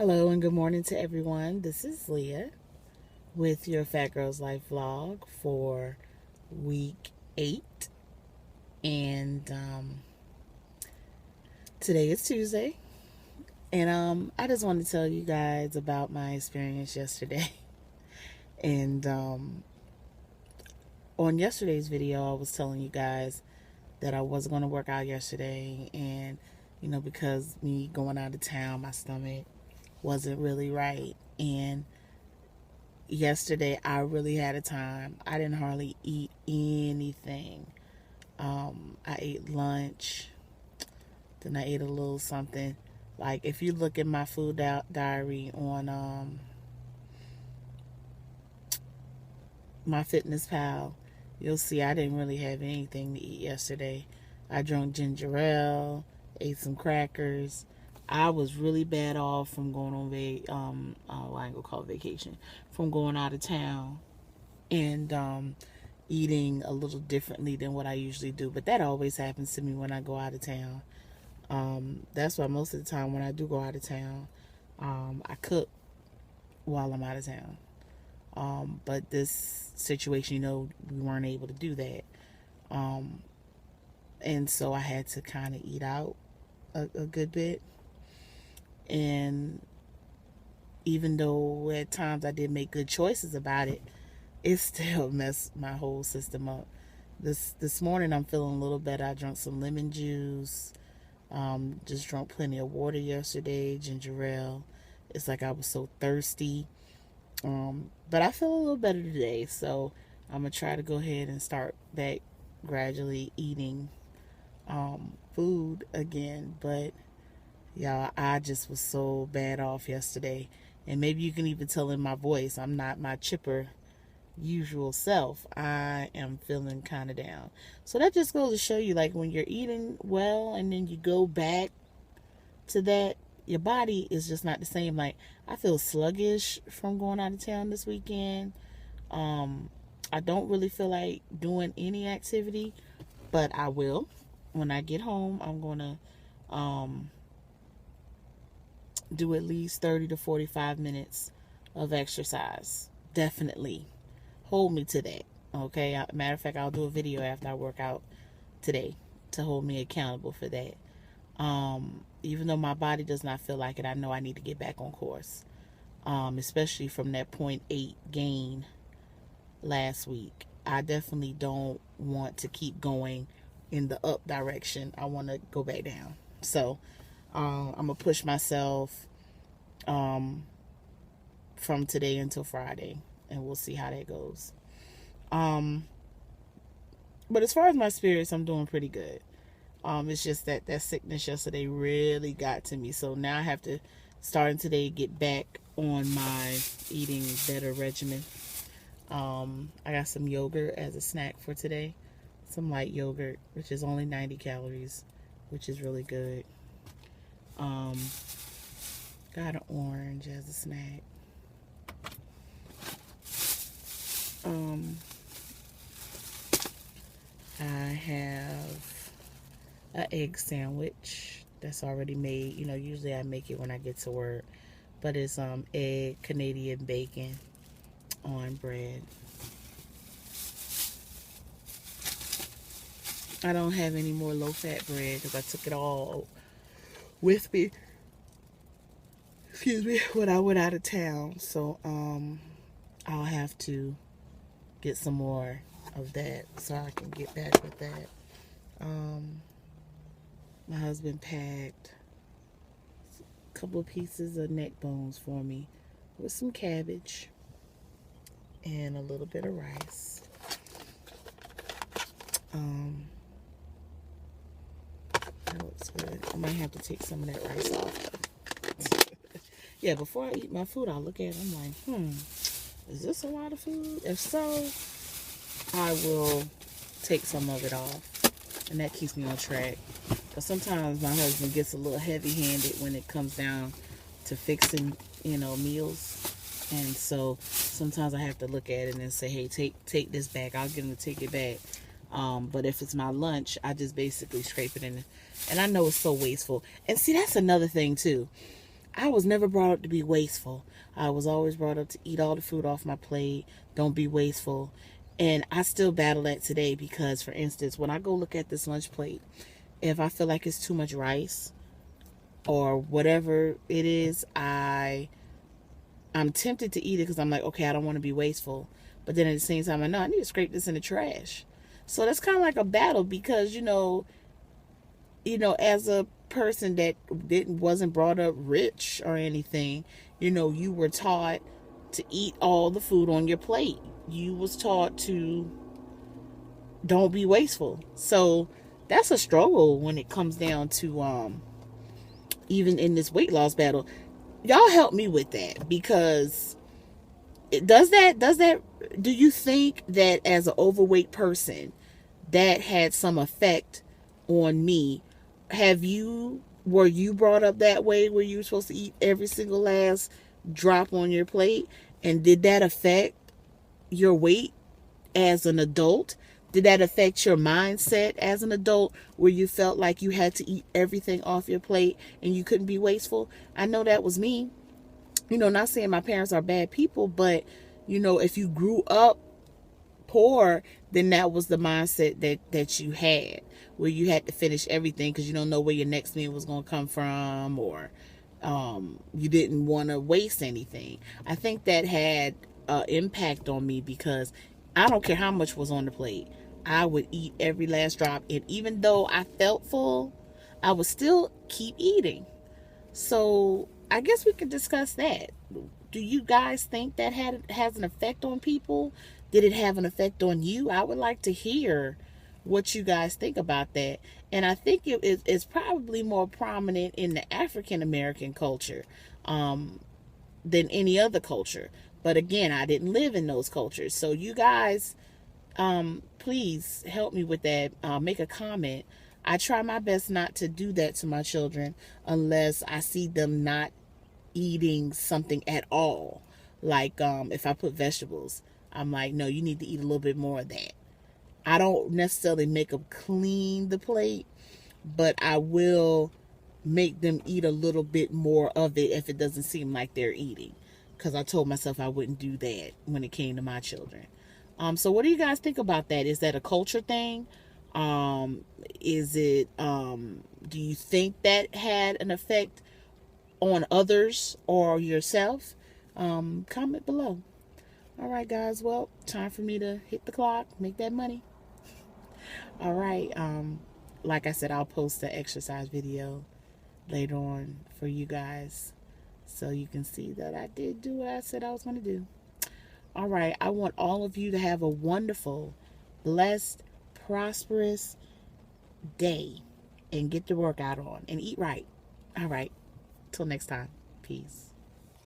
Hello and good morning to everyone. This is Leah with your Fat Girls Life vlog for week 8. And today is Tuesday. And I just want to tell you guys about my experience yesterday. And on yesterday's video, I was telling you guys that I wasn't going to work out yesterday. And, because me going out of town, my stomach wasn't really right. And yesterday I really had a time. I didn't hardly eat anything. I ate lunch, then I ate a little something. Like if you look at my food diary on Myfitnesspal, you'll see I didn't really have anything to eat yesterday. I drank ginger ale, ate some crackers. I was really bad off from going on I ain't gonna call it vacation, from going out of town and eating a little differently than what I usually do. But that always happens to me when I go out of town. That's why most of the time when I do go out of town, I cook while I'm out of town. But this situation, we weren't able to do that. And so I had to kind of eat out a good bit. And even though at times I did make good choices about it, it still messed my whole system up. This morning I'm feeling a little better. I drank some lemon juice. Just drank plenty of water yesterday, ginger ale. It's like I was so thirsty. But I feel a little better today, so I'm going to try to go ahead and start back gradually eating food again. But y'all, I just was so bad off yesterday. And maybe you can even tell in my voice, I'm not my chipper usual self. I am feeling kind of down. So that just goes to show you, like, when you're eating well and then you go back to that, your body is just not the same. Like, I feel sluggish from going out of town this weekend. I don't really feel like doing any activity, but I will. When I get home, I'm going to do at least 30 to 45 minutes of exercise. Definitely. Hold me to that. Okay? Matter of fact, I'll do a video after I work out today to hold me accountable for that. Even though my body does not feel like it, I know I need to get back on course. Especially from that 0.8 gain last week. I definitely don't want to keep going in the up direction. I want to go back down. So, I'm going to push myself from today until Friday, and we'll see how that goes. But as far as my spirits, I'm doing pretty good. It's just that sickness yesterday really got to me. So now I have to, starting today, get back on my eating better regimen. I got some yogurt as a snack for today. Some light yogurt, which is only 90 calories, which is really good. Got an orange as a snack. I have an egg sandwich that's already made. Usually I make it when I get to work, but it's egg Canadian bacon on bread. I don't have any more low-fat bread because I took it all with me, when I went out of town. So I'll have to get some more of that so I can get back with that. My husband packed a couple of pieces of neck bones for me with some cabbage and a little bit of rice. That looks good. I might have to take some of that rice off. Yeah, before I eat my food, I'll look at it. I'm like, is this a lot of food? If so, I will take some of it off. And that keeps me on track. Because sometimes my husband gets a little heavy-handed when it comes down to fixing, meals. And so sometimes I have to look at it and say, hey, take this back. I'll get him to take it back. But if it's my lunch, I just basically scrape it in. And I know it's so wasteful. And see, that's another thing, too. I was never brought up to be wasteful. I was always brought up to eat all the food off my plate. Don't be wasteful. And I still battle that today because, for instance, when I go look at this lunch plate, if I feel like it's too much rice or whatever it is, I'm tempted to eat it because I'm like, okay, I don't want to be wasteful. But then at the same time, I know I need to scrape this in the trash. So that's kind of like a battle because, as a person that wasn't brought up rich or anything, you were taught to eat all the food on your plate. You was taught to don't be wasteful. So that's a struggle when it comes down to even in this weight loss battle. Y'all help me with that because do you think that as an overweight person that had some effect on me? Were you brought up that way where you were supposed to eat every single last drop on your plate? And did that affect your weight as an adult? Did that affect your mindset as an adult where you felt like you had to eat everything off your plate and you couldn't be wasteful? I know that was me. Not saying my parents are bad people, but if you grew up poor, then that was the mindset that you had, where you had to finish everything because you don't know where your next meal was going to come from, or you didn't want to waste anything. I think that had an impact on me because I don't care how much was on the plate, I would eat every last drop, and even though I felt full, I would still keep eating. So I guess we could discuss that. Do you guys think that has an effect on people? Did it have an effect on you? I would like to hear what you guys think about that. And I think it's probably more prominent in the African American culture than any other culture. But again, I didn't live in those cultures. So you guys, please help me with that. Make a comment. I try my best not to do that to my children unless I see them not eating something at all. Like if I put vegetables, I'm like, no, you need to eat a little bit more of that. I don't necessarily make them clean the plate, but I will make them eat a little bit more of it if it doesn't seem like they're eating, because I told myself I wouldn't do that when it came to my children. So what do you guys think about that? Is that a culture thing? Is it do you think that had an effect on others or yourself? Comment below. All right, guys. Well, time for me to hit the clock, make that money. All right. Like I said, I'll post the exercise video later on for you guys so you can see that I did do what I said I was going to do. All right. I want all of you to have a wonderful, blessed, prosperous day and get the workout on and eat right. All right. Till next time. Peace.